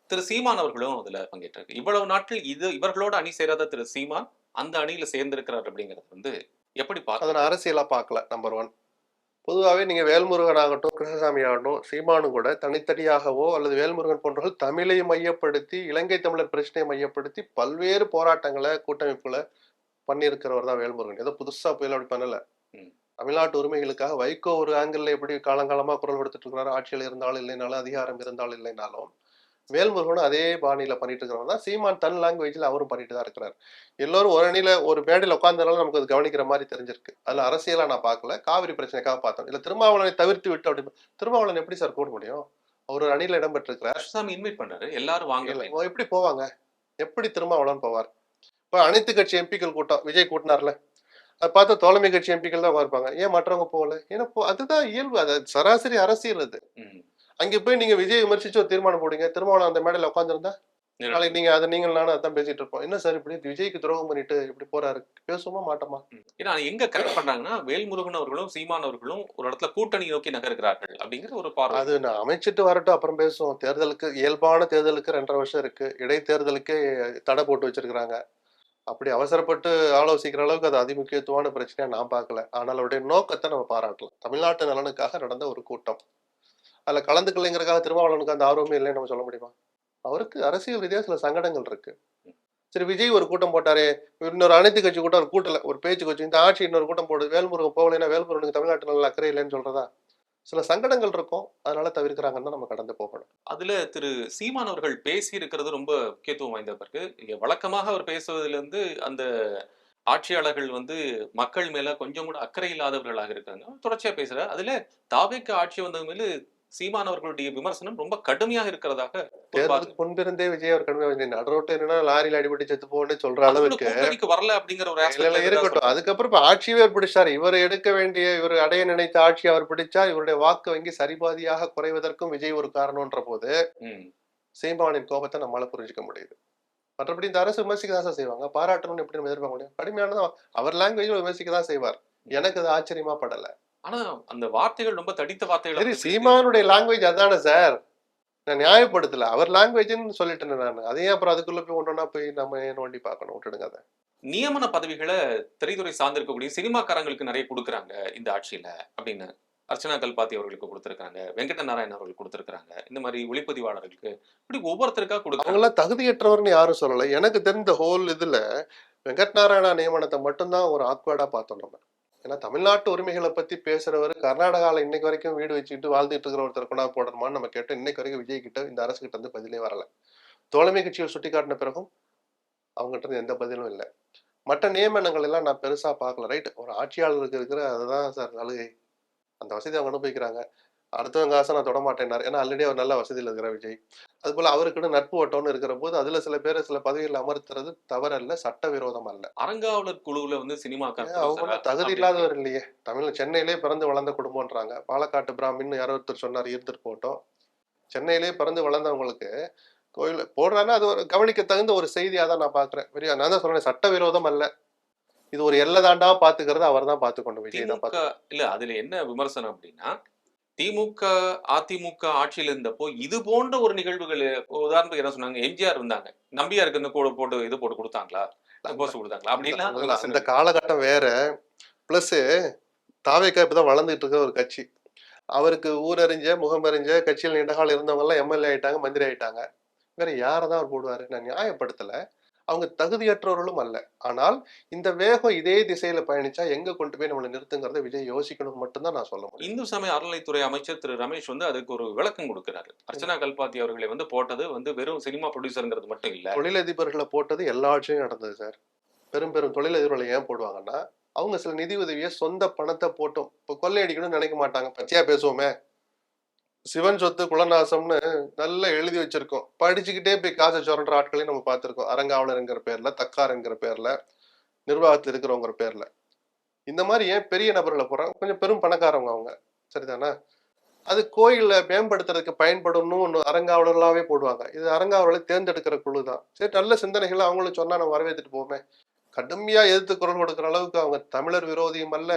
திரு சீமான் அவர்களும் அதுல பங்கேற்றிருக்கு. இவ்வளவு நாட்கள் இதோட அணி சேராத திரு சீமான் அந்த அணியில சேர்ந்திருக்கிறார் அப்படிங்கிறது எப்படி பார்க்க? அதை அரசியலா பார்க்கல. நம்பர் 1. பொதுவாகவே நீங்க வேல்முருகன் ஆகட்டும், கிருஷ்ணசாமி ஆகட்டும், சீமானும் கூட தனித்தனியாகவோ அல்லது வேல்முருகன் போன்றவர்கள் தமிழை மையப்படுத்தி, இலங்கை தமிழர் பிரச்சனையை மையப்படுத்தி பல்வேறு போராட்டங்களை கூட்டமைப்புகளை பண்ணியிருக்கிறவர் தான் வேல்முருகன். ஏதோ புதுசா போயில அப்படி பண்ணல. தமிழ்நாட்டு உரிமைகளுக்காக வைகோ ஒரு ஆங்கிள் எப்படி காலங்காலமா குரல் கொடுத்துட்டு இருக்கிறாரு. ஆட்சியில் இருந்தாலும் இல்லைனாலும், அதிகாரம் இருந்தாலும் இல்லைனாலும், வேல்முருகனும் அதே பாணியில பண்ணிட்டு இருக்கிறவங்க தான். சீமான் தன் லாங்குவேஜ்ல அவரும் பண்ணிட்டு தான் இருக்கிறார். எல்லோரும் ஒரு அணியில ஒரு மேடையில உட்கார்ந்தனால நமக்கு அது கவனிக்கிற மாதிரி தெரிஞ்சிருக்கு. அதுல அரசியலா நான் பார்க்கல. காவிரி பிரச்சனைக்காக பார்த்தோம். இல்ல திருமாவளவனை தவிர்த்து விட்டு அப்படி திருமாவளவன் எப்படி சார் கூட முடியும்? அவர் ஒரு அணியில இடம் பெற்றிருக்கிறார். கிருஷ்ணசாமி இன்வைட் பண்றாரு, எல்லாரும் வாங்க இல்ல அப்படின்னு. எப்படி போவாங்க? எப்படி திருமாவளவன் போவார்? இப்ப அனைத்து கட்சி எம்பிக்கள் கூட்டம் விஜய் கூட்டினார்ல. அதை பார்த்தா தோழமை கட்சி எம்பிக்கள் தான் இருப்பாங்க. ஏன் மற்றவங்க போகல? ஏன்னா அதுதான் இயல்பு. அது சராசரி அரசியல் அது. ம். அங்க போய் நீங்க விஜய் விமர்சிச்சு ஒரு தீர்மானம் போடுங்க. திருமாவளவன் அந்த மேடையில உட்கார்ந்திருந்தா நாளைக்கு நீங்க அதை நீங்கள் நானும் அதான் பேசிட்டு இருப்போம். என்ன சார் இப்படி விஜய்க்கு துரோகம் பண்ணிட்டு இப்படி போறாரு? பேசுவோமா மாட்டோமா? ஏன்னா எங்க கரெக்ட் பண்றாங்கன்னா, வேல்முருகன் அவர்களும் சீமான் அவர்களும் ஒரு இடத்துல கூட்டணி நோக்கி நகர்கிறார்கள் அப்படிங்கிற ஒரு பார்வை. அது நான் அமைச்சிட்டு வரட்டும், அப்புறம் பேசுவோம். தேர்தலுக்கு இயல்பான தேர்தலுக்கு 2.5 வருஷம் இருக்கு. இடைத்தேர்தலுக்கே தடை போட்டு வச்சிருக்கிறாங்க. அப்படி அவசரப்பட்டு ஆலோசிக்கிற அளவுக்கு அது அதிமுக்கியத்துவமான பிரச்சனையா நான் பார்க்கல. ஆனால் அவருடைய நோக்கத்தை நம்ம பாராட்டலாம். தமிழ்நாட்டு நலனுக்காக நடந்த ஒரு கூட்டம். அதுல கலந்துக்கலைங்கிறதுக்காக திருமாவளவனுக்கு அந்த ஆர்வமே இல்லைன்னு நம்ம சொல்ல முடியுமா? அவருக்கு அரசியல் ரீதியா சில சங்கடங்கள் இருக்கு. சரி, விஜய் ஒரு கூட்டம் போட்டாரே, இன்னொரு அனைத்து கட்சி கூட்டம் ஒரு கூட்டல, ஒரு பேச்சு வச்சு இந்த ஆட்சி இன்னொரு கூட்டம் போடுது, வேல்முருகன் போகலைன்னா வேல்முருகனுக்கு தமிழ்நாட்டு நல்ல அக்கறை இல்லைன்னு சொல்றதா? சில சங்கடங்கள் இருக்கும், அதனால தவிர்க்கிறாங்கன்னு நம்ம கடந்து போகணும். அதுல திரு சீமான் அவர்கள் பேசி இருக்கிறது ரொம்ப முக்கியத்துவம் வாய்ந்த பிறகு, இங்க வழக்கமாக அவர் பேசுவதிலிருந்து இருந்து அந்த ஆட்சியாளர்கள் வந்து மக்கள் மேல கொஞ்சம் கூட அக்கறை இல்லாதவர்களாக இருக்காங்க. தொடர்ச்சியா பேசுறார். அதுல தாவேக்கு ஆட்சி வந்தது மேல சீமான் அவர்களுடைய விமர்சனம் ரொம்ப கடுமையாக இருக்கிறதாக ஒரு பார்வை. தேர்தலுக்கு முன்பிருந்தே விஜய் அவர் கடுமையா நடுரோட்டு என்னன்னா லாரியில் அடிபட்டு செத்து போன்னு சொல்ற அது கூட அளவுக்கு கூட்டணிக்கு வரல அப்படிங்கிற ஒரு இல்ல aspect ல இருக்கட்டும். சொல்றாரு. அதுக்கப்புறம் இப்ப ஆட்சியவே அவர் பிடிச்சாரு. இவர் எடுக்க வேண்டிய, இவர் அடைய நினைத்த ஆட்சி அவர் பிடிச்சார். இவருடைய வாக்கு வங்கி சரிபாதியாக குறைவதற்கும் விஜய் ஒரு காரணம்ன்ற போது ம். சீமானின் கோபத்தை நம்மளால புரிஞ்சுக்க முடியுது. மற்றபடி இந்த அரசு விமர்சிக்க தான் சார் செய்வாங்க. பாராட்டணும்னு எப்படி நம்ம எதிர்பார்க்க முடியும்? கடுமையானது அவர் லாங்குவேஜ்ல விமர்சிக்க தான் செய்வார். எனக்கு அது ஆச்சரியமா படல. ஆனா அந்த வார்த்தைகள் ரொம்ப தடித்த வார்த்தைகளா சரி, இருந்திருக்கு. சீமானுடைய லாங்குவேஜ் அதானே சார். நான் நியாயப்படுத்தல. அவர் லாங்குவேஜ்னு சொல்லிட்டேன் நான். அதையே அப்புறம் அதுக்குள்ள போய் ஒன்னொன்னா போய் நம்ம ஏன் நோண்டி பார்க்கணும்? விட்டுடுங்க அதை. நியமன பதவிகளை திரைத்துறை சார்ந்திருக்கக்கூடிய சினிமாக்காரங்களுக்கு நிறைய கொடுக்குறாங்க இந்த ஆட்சியில அப்படின்னு அர்ச்சனா கல்பாத்தி அவர்களுக்கு கொடுத்திருக்காங்க, வெங்கட நாராயணன் அவர்களுக்கு கொடுத்திருக்காங்க, இந்த மாதிரி ஒளிப்பதிவாளர்களுக்கு இப்படி ஒவ்வொருத்தருக்கா கொடுக்குறாங்க. அவங்கெல்லாம் தகுதியற்றவர்னு யாரும் சொல்லல. எனக்கு தெரிந்த ஹோல் இதுல வெங்கட் நாராயணா நியமனத்தை மட்டும்தான் ஒரு ஆக்வர்டா பார்த்தோம் நம்ம. ஏன்னா தமிழ்நாட்டு உரிமைகளை பத்தி பேசுறவர் கர்நாடகால இன்னைக்கு வரைக்கும் வீடு வச்சுக்கிட்டு வாழ்ந்துட்டு இருக்கிற ஒருத்தர் கொண்டா போடணுமான்னு நம்ம கேட்டோம். இன்னைக்கு வரைக்கும் விஜய் கிட்ட இந்த அரசு கிட்ட இருந்து பதிலே வரல. தோழமை கட்சிகள் சுட்டி காட்டின பிறகும் அவங்ககிட்ட இருந்து எந்த பதிலும் இல்லை. மற்ற நியமனங்கள் எல்லாம் நான் பெருசா பார்க்கல. ரைட், ஒரு ஆட்சியாளருக்கு இருக்கிற அதுதான் சார் சலுகை. அந்த வசதி அவங்க அனுபவிக்கிறாங்க. அடுத்தவங்க காசை நான் தொடமாட்டேன்னாரு. ஏன்னா ஆல்ரெடி அவர் நல்ல வசதியில் இருக்கிற விஜய். அது போல அவருக்குன்னு நட்பு வட்டம்னு இருக்கிற போது அதுல சில பேரை சில பதவியில் அமர்த்துறது தவறல்ல, சட்டவிரோதம் அல்ல. அறங்காவலர் குழுவுல வந்து ஏன் சினிமாக்காரர் அவங்க ஒன்றும் தகுதி இல்லாதவர் இல்லையே. சென்னையிலே பிறந்து வளர்ந்த குடும்பம்ன்றாங்க. பாலக்காட்டு பிராமின்னு யாரோ ஒருத்தர் சொன்னார், இருந்துட்டு போட்டோம். சென்னையிலே பிறந்து வளர்ந்தவங்களுக்கு கோயில் போடுறாங்கன்னா அது ஒரு கவனிக்க தகுந்த ஒரு செய்தியா தான் நான் பாக்குறேன். பெரிய நான் தான் சொல்றேன், சட்டவிரோதம் அல்ல. இது ஒரு எல்லை தாண்டா பாத்துக்கிறது அவர் தான் பாத்துக்கொண்டு விஜய் தான் திமுக பாத்து. இல்ல அதுல என்ன விமர்சனம் அப்படின்னா, திமுக அதிமுக ஆட்சியில் இருந்தப்போ இது போன்ற ஒரு நிகழ்வுகள் உதாரணத்துக்கு என்ன சொன்னாங்க, எம்ஜிஆர் இருந்தாங்க, நம்பியாருக்கு இந்த கூட போட்டு இது போட்டு கொடுத்தாங்களா, போஸ்ட் கொடுத்தாங்களா அப்படின்னா அந்த விமர்சனம். காலகட்டம் வேற. பிளஸ் தாவேக்கா இப்பதான் வளர்ந்துட்டு இருக்கிற ஒரு கட்சி. அவருக்கு ஊரறிஞ்ச முகமறிஞ்ச கட்சியில் நீண்ட காலம் இருந்தவங்க எல்லாம் எம்எல்ஏ ஆயிட்டாங்க, மந்திரி ஆயிட்டாங்க. வேற யாரதான் அவர் போடுவாரு? நான் நியாயப்படுத்தல. அவங்க தகுதியற்றவர்களும் அல்ல. ஆனால் இந்த வேகம் இதே திசையில பயணிச்சா எங்க கொண்டு போய் நம்மளை நிறுத்துங்கிறத விஜய் யோசிக்கணும் மட்டும்தான் நான் சொல்ல முடியும். இந்து சமய அறநிலைத்துறை அமைச்சர் திரு ரமேஷ் வந்து அதுக்கு ஒரு விளக்கம் கொடுக்கிறாரு. அர்ச்சனா கல்பாத்தி அவர்களை வந்து போட்டது வந்து வெறும் சினிமா ப்ரொடியூசருங்கிறது மட்டும் இல்ல, தொழிலதிபர்களை போட்டது எல்லா ஆட்சியும் நடந்தது சார். பெரும் பெரும் தொழிலதிபர்களை ஏன் போடுவாங்கன்னா அவங்க சில நிதி உதவியை சொந்த பணத்தை போட்டோம் இப்போ கொள்ளையடிக்கணும்னு நினைக்க மாட்டாங்க. பச்சையா பேசுவோமே, சிவன் சொத்து குலநாசம்னு நல்லா எழுதி வச்சிருக்கோம். படிச்சுக்கிட்டே போய் காசை சுரண்ட ஆட்களையும் நம்ம பார்த்திருக்கோம். அரங்காவலர்ங்கிற பேர்ல, தக்காருங்கிற பேர்ல, நிர்வாகத்தில் இருக்கிறவங்கிற பேர்ல. இந்த மாதிரி ஏன் பெரிய நபர்களை போறாங்க? கொஞ்சம் பெரும் பணக்காரவங்க அவங்க, சரிதானா? அது கோயில மேம்படுத்துறதுக்கு பயன்படணும்னு ஒன்று அரங்காவலர்களாவே போடுவாங்க. இது அரங்காவலர்களை தேர்ந்தெடுக்கிற குழு தான். சரி, நல்ல சிந்தனைகளை அவங்களும் சொன்னா நம்ம வரவேற்றுட்டு போவோமே. கடுமையா எதிர்த்து குரல் கொடுக்கிற அளவுக்கு அவங்க தமிழர் விரோதியும் அல்ல,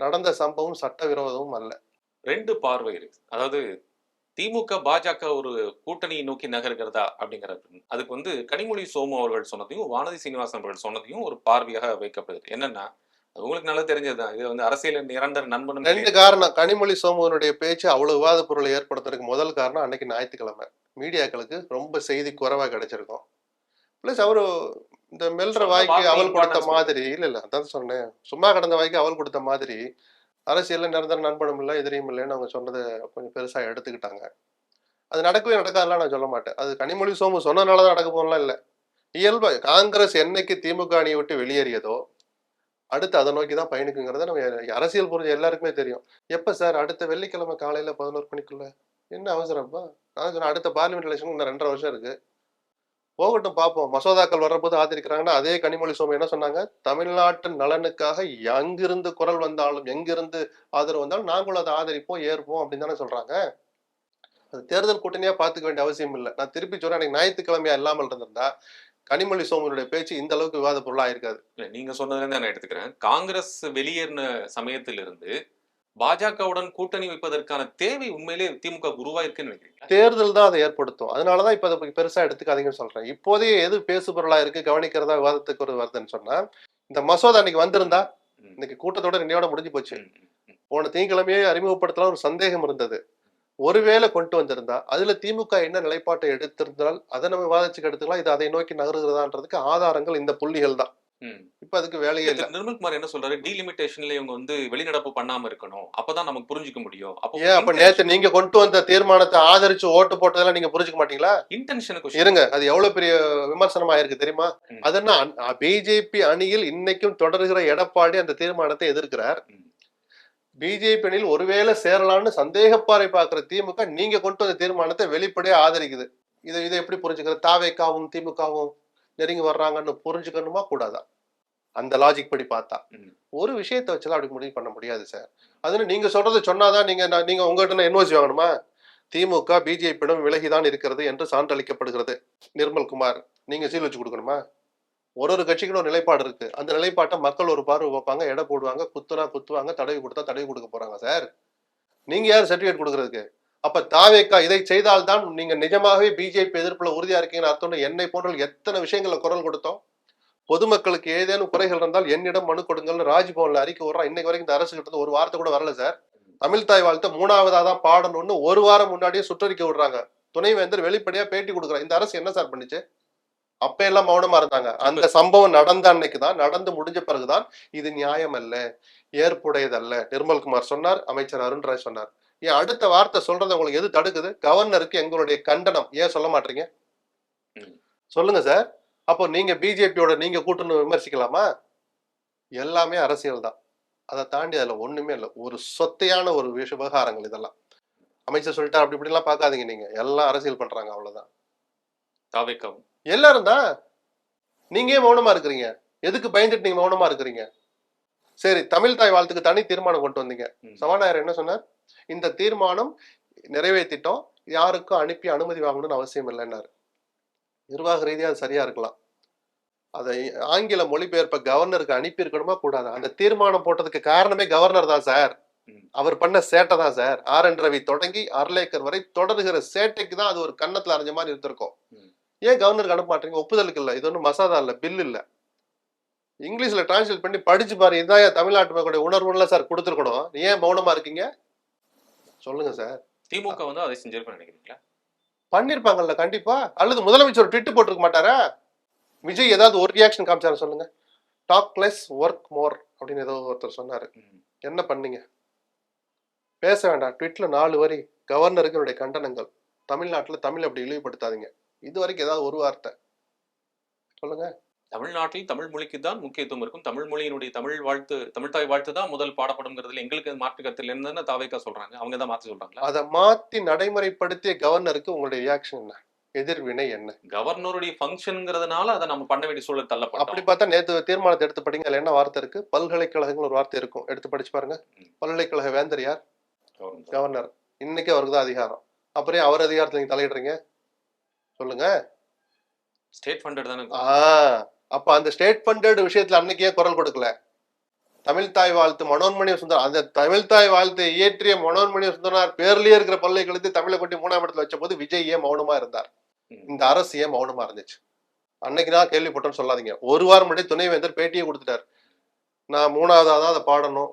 நடந்த சம்பவம் சட்ட விரோதமும் அல்ல. ரெண்டு பார்வை இருக்கு. அதாவது திமுக பாஜக ஒரு கூட்டணியை நோக்கி நகர்கிறதா அப்படிங்கிறது, அதுக்கு வந்து கனிமொழி சோமு அவர்கள் சொன்னதையும் வானதி சீனிவாசன் அவர்கள் சொன்னதையும் ஒரு பார்வையாக வைக்கப்படுது. என்னன்னா, அது உங்களுக்கு நல்லா தெரிஞ்சதுதான், இது வந்து அரசியல் நிரந்தர நண்பனும் ரெண்டு காரணம். கனிமொழி சோமுவனுடைய பேச்சு அவ்வளவு விவாத பொருளை ஏற்படுத்துறதுக்கு முதல் காரணம் அன்னைக்கு ஞாயிற்றுக்கிழமை மீடியாக்களுக்கு ரொம்ப செய்தி குறைவா கிடைச்சிருக்கும். பிளஸ் அவரு இந்த மெல்ற வாய்க்கு அவள் கொடுத்த மாதிரி இல்ல அதான் சொன்னேன், சும்மா கடந்த வாய்க்கு அவள் கொடுத்த மாதிரி அரசியல்ல நிரந்தர நண்பனும் இல்லை எதிரியும் இல்லைன்னு அவங்க சொன்னதை கொஞ்சம் பெருசா எடுத்துக்கிட்டாங்க. அது நடக்கவே நடக்காதுலாம் நான் சொல்ல மாட்டேன். அது கனிமொழி சோமு சொன்னதுனாலதான் நடக்க போகலாம் இல்ல. இயல்பா காங்கிரஸ் என்னைக்கு திமுக அணியை விட்டு வெளியேறியதோ அடுத்து அதை நோக்கி தான் பயணிக்குங்கிறத நம்ம அரசியல் புரிஞ்ச எல்லாருக்குமே தெரியும். எப்ப சார்? அடுத்த வெள்ளிக்கிழமை காலையில 11 மணிக்குள்ள. என்ன அவசரம்ப்பா? நான் சொன்னேன் அடுத்த பார்லிமெண்ட் எலெக்ஷன் இன்னும் 2.5 வருஷம் இருக்கு. போகட்டும் பார்ப்போம். மசோதாக்கள் வர்றபோது ஆதரிக்கிறாங்கன்னா அதே கனிமொழி சோமு என்ன சொன்னாங்க? தமிழ்நாட்டின் நலனுக்காக எங்கிருந்து குரல் வந்தாலும் எங்கிருந்து ஆதரவு வந்தாலும் நாங்களும் அதை ஆதரிப்போம் ஏற்போம் அப்படின்னு தானே சொல்றாங்க. அது தேர்தல் கூட்டணியா பாத்துக்க வேண்டிய அவசியம் இல்லை. நான் திருப்பி சொல்றேன், அன்னைக்கு ஞாயிற்றுக்கிழமையா இல்லாமல் இருந்திருந்தா கனிமொழி சோமனுடைய பேச்சு இந்த அளவுக்கு விவாத பொருளா இருக்காது. இல்ல நீங்க சொன்னதுல இருந்து நான் எடுத்துக்கிறேன். காங்கிரஸ் வெளியேறின சமயத்திலிருந்து பாஜகவுடன் கூட்டணி வைப்பதற்கான தேவை உண்மையிலே திமுக உருவாயிருக்குன்னு நினைக்கிறீங்களா? தேர்தல் தான் அதை ஏற்படுத்தும். அதனாலதான் இப்ப அதை பெருசா எடுத்துக்காதீங்கன்னு சொல்றேன். இப்போதைய எது பேசு பொருளா இருக்கு கவனிக்கிறதா விவாதத்துக்கு ஒரு வருதுன்னு சொன்னா, இந்த மசோதா அன்னைக்கு வந்திருந்தா இன்னைக்கு கூட்டத்தோட இன்னையோட முடிஞ்சு போச்சு. போன திங்கட்கிழமையே அறிமுகப்படுத்தலாம் ஒரு சந்தேகம் இருந்தது. ஒருவேளை கொண்டு வந்திருந்தா அதுல திமுக என்ன நிலைப்பாட்டை எடுத்திருந்தால் அதை நம்ம விவாதிச்சுக்கு எடுத்துக்கலாம். இது அதை நோக்கி நகருகிறதான்றதுக்கு ஆதாரங்கள் இந்த புள்ளிகள் தான். இப்ப அதுக்கு வேலையே இல்ல. நிர்மல்குமார் என்ன சொல்றாரு? டீலிமிட்டேஷன்ல இவங்க வந்து வெளிநடப்பு பண்ணாம இருக்கணும், அப்பதான் நமக்கு புரிஞ்சுக்க முடியும். ஏன் அப்ப நேத்து நீங்க கொண்டு வந்த தீர்மானத்தை ஆதரிச்சு ஓட்டு போட்டதெல்லாம் நீங்க புரிஞ்சுக்க மாட்டீங்களா? இன்டென்ஷனுக்கு இருங்க, அது எவ்வளவு பெரிய விமர்சனமா இருக்கு தெரியுமா? அதனா பிஜேபி அணியில் இன்னைக்கும் தொடர்கிற எடப்பாடி அந்த தீர்மானத்தை எதிர்க்கிறார். பிஜேபி அணியில் ஒருவேளை சேரலாம்னு சந்தேகப்பாறை பாக்குற திமுக நீங்க கொண்டு வந்த தீர்மானத்தை வெளிப்படையா ஆதரிக்குது. இதை எப்படி புரிஞ்சுக்கிறது? தாவேக்காவும் திமுகவும் நெருங்கி வர்றாங்கன்னு புரிஞ்சுக்கணுமா கூடாதா? அந்த லாஜிக் படி பார்த்தா ஒரு விஷயத்தை வச்சுலாம் அப்படி முடிவு பண்ண முடியாது சார். அதுன்னு நீங்க சொல்றது சொன்னாதான் நீங்க உங்ககிட்ட என்ஓசி வாங்கணுமா? திமுக பிஜேபியிடம் விலகிதான் இருக்கிறது என்று சான்றளிக்கப்படுகிறது. நிர்மல்குமார் நீங்க சீல் வச்சு கொடுக்கணுமா? ஒரு கட்சிக்கு ஒரு நிலைப்பாடு இருக்கு. அந்த நிலைப்பாட்டை மக்கள் ஒரு பார்வை வைப்பாங்க, எடை போடுவாங்க, குத்துனா குத்துவாங்க, தடவி கொடுத்தா தடவி கொடுக்க போறாங்க சார். நீங்க யார் சர்டிபிகேட் கொடுக்கறதுக்கு? அப்ப தாவேக்கா இதை செய்தால்தான் நீங்க நிஜமாகவே பிஜேபி எதிர்ப்புல உறுதியா இருக்கீங்கன்னு அர்த்தம். என்னை போன்ற எத்தனை விஷயங்களை குரல் கொடுத்தோம். பொதுமக்களுக்கு ஏதேனும் குறைகள் இருந்தால் என்னிடம் மனு கொடுங்கள்னு ராஜ்பவன்ல அறிக்கை விடுறான். இன்னைக்கு வரைக்கும் இந்த அரசு கிட்ட ஒரு வார்த்தை கூட வரல சார். தமிழ் தாய் வாழ்த்தை 3ஆவதா தான் பாடணும்னு ஒரு வாரம் முன்னாடியே சுற்றறிக்கை விடுறாங்க. துணைவேந்தர் வெளிப்படையா பேட்டி கொடுக்குறாங்க. இந்த அரசு என்ன சார் பண்ணுச்சு? அப்ப எல்லாம் மௌனமா இருந்தாங்க. அந்த சம்பவம் நடந்த அன்னைக்குதான், நடந்து முடிஞ்ச பிறகுதான் இது நியாயம் அல்ல, ஏற்புடையதல்ல நிர்மல்குமார் சொன்னார், அமைச்சர் அருண்ராஜ் சொன்னார். ஏன் அடுத்த வார்த்தை சொல்றதை உங்களுக்கு எது தடுக்குது? கவர்னருக்கு எங்களுடைய கண்டனம். ஏன் சொல்ல மாட்டீங்க? சொல்லுங்க சார். அப்போ நீங்க பிஜேபியோட நீங்க கூட்டணி விமர்சிக்கலாமா? எல்லாமே அரசியல் தான். அதை தாண்டி அதுல ஒண்ணுமே இல்லை. ஒரு சொத்தையான ஒரு விவகாரங்கள் இதெல்லாம். அமைச்சர் சொல்லிட்டா அப்படி இப்படி எல்லாம் பாக்காதீங்க. நீங்க எல்லாம் அரசியல் பண்றாங்க, அவ்வளவுதான். எல்லாரும் தான். நீங்க ஏன் மௌனமா இருக்கிறீங்க? எதுக்கு பயந்துட்டு நீங்க மௌனமா இருக்கிறீங்க? சரி, தமிழ் தாய் வாழ்த்துக்கு தனி தீர்மானம் கொண்டு வந்தீங்க. சபாநாயகர் என்ன சொன்னார்? இந்த தீர்மானம் நிறைவேற்றிட்டோம், யாருக்கும் அனுப்பி அனுமதி வாங்கணும்னு அவசியம் இல்லைன்னாரு. நிர்வாக ரீதியா அது சரியா இருக்கலாம். அதை ஆங்கில மொழிபெயர்ப்ப கவர்னருக்கு அனுப்பி இருக்கணுமா கூடாது? அந்த தீர்மானம் போட்டதுக்கு காரணமே கவர்னர் தான் சார். அவர் பண்ண சேட்டை தான் சார். RN ரவி தொடங்கி அர்லேக்கர் வரை தொடர்கிற சேட்டைக்கு தான் அது ஒரு கன்னத்துல அரைஞ்ச மாதிரி இருந்திருக்கும். ஏன் கவர்னருக்கு அனுப்ப மாட்டீங்க? ஒப்புதலுக்கு இல்ல. இது ஒன்றும் மசோதா இல்ல, பில் இல்ல. இங்கிலீஷ்ல டிரான்ஸ்லேட் பண்ணி படிச்சு பாரு. இதுதான் தமிழ்நாட்டு மக்களுடைய உணர்வுல சார் கொடுத்துருக்கணும். ஏன் மௌனமா இருக்கீங்க? சொல்லுங்க சார். திமுக வந்து அதை செஞ்சிருப்பேன் நினைக்கிறீங்களா? பண்ணிருப்பாங்கல்ல கண்டிப்பா. அல்லது முதலமைச்சர் ஒரு ட்விட் போட்டிருக்க மாட்டாரா? விஜய் ஏதாவது ஒரு ரியாக்ஷன் காமிச்சாரு சொல்லுங்க. டாக் லெஸ் ஒர்க் மோர் அப்படின்னு ஏதோ ஒருத்தர் சொன்னாரு. என்ன பண்ணீங்க? பேச வேண்டாம். ட்விட்ல 4 வரி கவர்னருக்கு என்னுடைய கண்டனங்கள். தமிழ்நாட்டுல தமிழ் அப்படி இழிவுபடுத்தாதீங்க. இது வரைக்கும் ஏதாவது ஒரு வார்த்தை சொல்லுங்க. தமிழ்நாட்டில் தமிழ் மொழிக்கு தான் முக்கியத்துவம் இருக்கும். தமிழ் மொழியினுடைய தமிழ் தாய் வாழ்த்து தான் முதல் பாடப்படுங்கிறதுல எங்களுக்கு மாற்று கருத்தில் என்னன்னு தாவேக்கா சொல்றாங்க. அவங்க தான் மாற்றி சொல்றாங்களா? அதை மாத்தி நடைமுறைப்படுத்திய கவர்னருக்கு உங்களுடைய ரியாக்ஷன் என்ன? எதிர்வினை என்ன? கவர்னருடைய ஃபங்க்ஷன்ங்கிறதுனால அதை நம்ம பண்ண வேண்டிய சூழல் தள்ளப்பட்டோம். அப்படி பார்த்தா நேற்று தீர்மானத்தை எடுத்து படிங்க. அதுல என்ன வார்த்தை இருக்கு? பல்கலைக்கழகங்கள் ஒரு வார்த்தை இருக்கும். எடுத்து படிச்சு பாருங்க. பல்கலைக்கழக வேந்தர் யார்? கவர்னர். இன்னைக்கு அவருக்கு தான் அதிகாரம். அப்புறம் அவர் அதிகாரத்துல நீங்க தலையிடுறீங்க சொல்லுங்க. ஸ்டேட் ஃபண்டட் தானே. அப்ப அந்த ஸ்டேட் ஃபண்டட் விஷயத்துல அன்னைக்கே குரல் கொடுக்கல. தமிழ் தாய் வாழ்த்து மனோன்மணி சுந்தரம், அந்த தமிழ் தாய் வாழ்த்தை இயற்றிய மனோன்மணி சுந்தரனார் பேர்லயே இருக்கிற பல்கலைக்கழகத்தை தமிழை கொண்டு 3ஆம் இடத்துல வச்ச போது விஜய் ஏன் மௌனமா இருந்தார்? இந்த அரசு ஏன் மௌனமா இருந்துச்சு? அன்னைக்கு நான் கேள்விப்பட்டேன்னு சொல்லாதீங்க. ஒரு வாரம் முன்னாடி துணைவேந்தர் பேட்டியை கொடுத்துட்டார். நான் 3ஆவதா தான் அதை பாடணும்,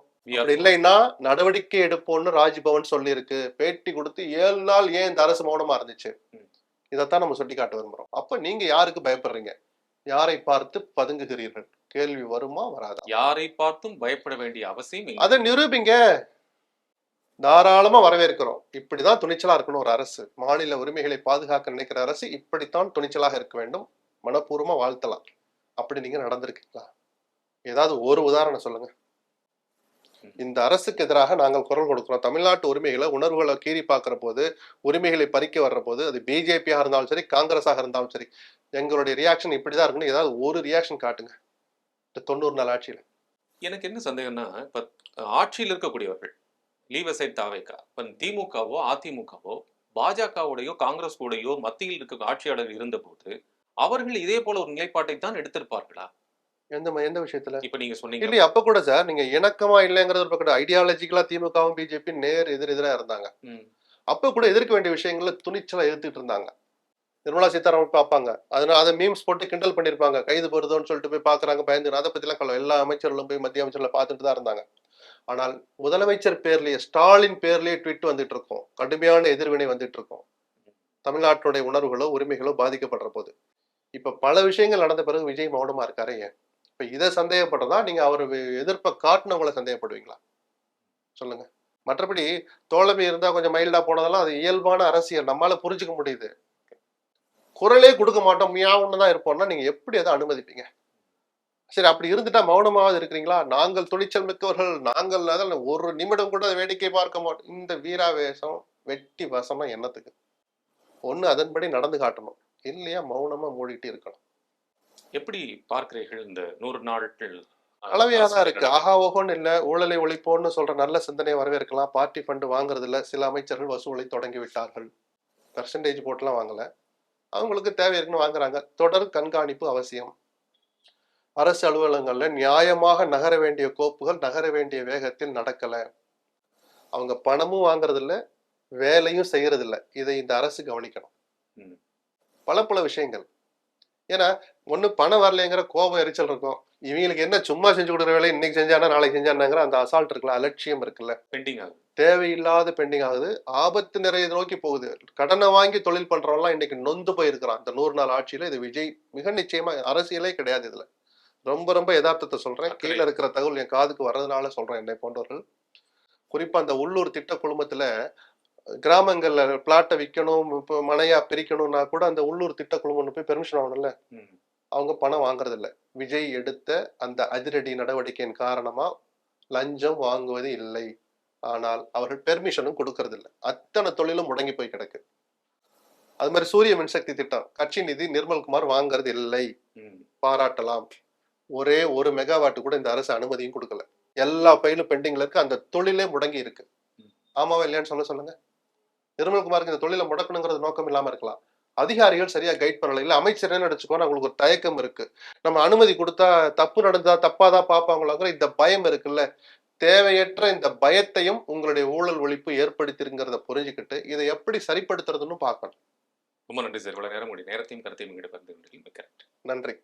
இல்லைன்னா நடவடிக்கை எடுப்போம்னு ராஜ்பவன் சொல்லி இருக்கு. பேட்டி கொடுத்து 7 நாள் ஏன் இந்த அரசு மௌனமா இருந்துச்சு? இதைத்தான் நம்ம சுட்டி காட்ட விரும்புறோம். அப்ப நீங்க யாருக்கு பயப்படுறீங்க? யாரை பார்த்து பதுங்குகிறீர்கள்? கேள்வி வருமா வராதா? யாரை பார்த்தும் பயப்பட வேண்டிய அவசியம் இல்லை. அதை நிரூபிங்க. தாராளமா வரவேற்கிறோம். இப்படிதான் துணிச்சலா இருக்கணும் ஒரு அரசு. மாநில உரிமைகளை பாதுகாக்க நினைக்கிற அரசு இப்படித்தான் துணிச்சலாக இருக்க வேண்டும். மனப்பூர்வமா வாழ்த்தலாம். அப்படி நீங்க நடந்திருக்கீங்களா? ஏதாவது ஒரு உதாரணம் சொல்லுங்க. இந்த அரசுக்கு எதிராக நாங்கள் குரல் கொடுக்கிறோம். தமிழ்நாட்டு உரிமைகளை உணர்வுகளை கீறி பார்க்கிற போது, உரிமைகளை பறிக்க வர்ற போது, அது பிஜேபியாக இருந்தாலும் சரி, காங்கிரஸாக இருந்தாலும் சரி, எங்களுடைய ரியாக்ஷன் இப்படிதான் இருக்குன்னு ஏதாவது ஒரு ரியாக்ஷன் காட்டுங்க. இந்த 90 நாள் ஆட்சியில. எனக்கு என்ன சந்தேகம்னா, இப்ப ஆட்சியில் இருக்கக்கூடியவர்கள் லீவ் அசைட் தாவேகா, இப்ப திமுகவோ அதிமுகவோ பாஜகவுடையோ காங்கிரஸ் கூடயோ மத்தியில் இருக்க ஆட்சியாளர் இருந்தபோது அவர்கள் இதே போல ஒரு நிலைப்பாட்டை தான் எடுத்திருப்பார்களா? எந்த விஷயத்துல? இப்ப நீங்க சொன்னீங்க. இல்லையா அப்ப கூட சார் நீங்க இணக்கமா இல்லைங்கிறது ஒரு பக்கம் ஐடியாலஜிக்கலா திமுகவும் பிஜேபி நேர் எதிரா இருந்தாங்க. அப்ப கூட எதிர்க்க வேண்டிய விஷயங்கள்ல துணிச்சலா எதிர்த்துட்டு இருந்தாங்க. நிர்மலா சீதாராமன் பார்ப்பாங்க. அதனால அதை மீம்ஸ் போட்டு கிண்டல் பண்ணிருப்பாங்க. கைது போறதோன்னு சொல்லிட்டு போய் பாக்குறாங்க, பயந்து. அதை பத்தி எல்லாம் எல்லா அமைச்சர்களும் போய் மத்திய அமைச்சர்ல பார்த்துட்டு தான் இருந்தாங்க. ஆனால் முதலமைச்சர் பேர்லயே, ஸ்டாலின் பேர்லயே ட்வீட் வந்துட்டு இருக்கும். கடுமையான எதிர்வினை வந்துட்டு இருக்கும். தமிழ்நாட்டுடைய உணர்வுகளோ உரிமைகளோ பாதிக்கப்படுற போது. இப்ப பல விஷயங்கள் நடந்த பிறகு விஜய் மௌனமா இருக்காரு ஏன்? இப்ப இதை சந்தேகப்படுறதா நீங்க அவர் எதிர்ப்பை காட்டினவங்களை சந்தேகப்படுவீங்களா? சொல்லுங்க. மற்றபடி தோழமை இருந்தா கொஞ்சம் மைல்டா போனதெல்லாம் அது இயல்பான அரசியல், நம்மளால புரிஞ்சுக்க முடியுது. குரலே கொடுக்க மாட்டோம், மியாவுன்னு தான் இருப்போம்னா நீங்க எப்படி அதை அனுமதிப்பீங்க? சரி, அப்படி இருந்துட்டா மௌனமாவது இருக்கிறீங்களா? நாங்கள் துணிச்சல் மிக்கவர்கள், நாங்கள் அதில் ஒரு நிமிடம் கூட வேடிக்கை பார்க்க மாட்டோம். இந்த வீராவேசம் வெட்டி வசமா என்னத்துக்கு? ஒண்ணு அதன்படி நடந்து காட்டணும், இல்லையா மௌனமா மூடிட்டு இருக்கணும். எப்படி பார்க்கிறீர்கள் இந்த 100 நாட்கள்? அளவையாதான் இருக்கு. ஆஹா ஓஹோன்னு இல்ல, ஊழலை ஒழிப்போன்னு சொல்ற நல்ல சிந்தனையை வரவேற்கலாம். பார்ட்டி ஃபண்ட் வாங்குறது இல்ல, சில அமைச்சர்கள் வசூலை தொடங்கி விட்டார்கள். பெர்சன்டேஜ் போட்டுலாம் வாங்கல, அவங்களுக்கு தேவை இருக்குன்னு வாங்குறாங்க. தொடர் கண்காணிப்பு அவசியம். அரசு அலுவலகங்கள்ல நியாயமாக நகர வேண்டிய கோப்புகள் நகர வேண்டிய வேகத்தில் நடக்கல. அவங்க பணமும் வாங்குறது இல்ல, வேலையும் செய்யறது இல்ல. இதை இந்த அரசு கவனிக்கணும். பல விஷயங்கள். ஏன்னா ஒண்ணு பணம் வரலைங்கிற கோபம், எரிச்சல் இருக்கும். இவங்களுக்கு என்ன சும்மா செஞ்சு கொடுக்குற வேலை இன்னைக்கு செஞ்சானா நாளைக்கு செஞ்சானாங்கிற அந்த அசால்ட் இருக்குல்ல, அலட்சியம் இருக்குல்ல, பெண்டிங் ஆகுது. தேவையில்லாத பெண்டிங் ஆகுது. ஆபத்து நிறைய நோக்கி போகுது. கடனை வாங்கி தொழில் பண்றவங்கலாம் இன்னைக்கு நொந்து போயிருக்கிறான். இந்த 100 நாள் ஆட்சியில இது விஜய் மிக நிச்சயமா, அரசியலே கிடையாது இதுல. ரொம்ப யதார்த்தத்தை சொல்றேன். கீழே இருக்கிற தகவல் என் காதுக்கு வர்றதுனால சொல்றேன். என்னை போன்றவர்கள் குறிப்பா அந்த உள்ளூர் திட்ட குழுமத்துல கிராமங்கள்ல பிளாட்டை விற்கணும், இப்போ மனையா பிரிக்கணும்னா கூட அந்த உள்ளூர் திட்ட குழுமம் போய் பெர்மிஷன் ஆகணும்ல. அவங்க பணம் வாங்குறது இல்ல. விஜய் எடுத்த அந்த அதிரடி நடவடிக்கையின் காரணமா லஞ்சம் வாங்குவது இல்லை. ஆனால் அவர்கள் பெர்மிஷனும் கொடுக்கறது இல்லை. அத்தனை தொழிலும் முடங்கி போய் கிடக்கு. அது மாதிரி சூரிய மின்சக்தி திட்டம் கட்சி நிதி நிர்மல்குமார் வாங்குறது இல்லை, பாராட்டலாம். ஒரே 1 மெகாவாட் கூட இந்த அரசு அனுமதியும் கொடுக்கல. எல்லா பயிலும் பெண்டிங்ல இருக்கு. அந்த தொழிலே முடங்கி இருக்கு. ஆமாவா இல்லையான்னு சொல்லுங்க. நிர்மல்குமாருக்கு இந்த தொழிலை முடக்கணுங்கிறது நோக்கம் இல்லாம இருக்கலாம். அதிகாரிகள் சரியா கைட் பண்ணல. இல்ல அமைச்சர் என்ன நினைச்சுக்கோ, அவங்களுக்கு ஒரு தயக்கம் இருக்கு. நம்ம அனுமதி கொடுத்தா தப்பு நடந்தா தப்பாதான் பார்ப்பாங்களாங்கிற இந்த பயம் இருக்குல்ல. தேவையற்ற இந்த பயத்தையும் உங்களுடைய ஊழல் ஒழிப்பு ஏற்படுத்திருங்கிறத புரிஞ்சுக்கிட்டு இதை எப்படி சரிப்படுத்துறதுன்னு பார்க்கணும். ரொம்ப நன்றி சார். இவ்வளவு நேரம் உங்களுடைய நேரத்தையும் கருத்தையும் எங்கிட்ட பகிர்ந்து கொண்டீர்கள். நன்றி.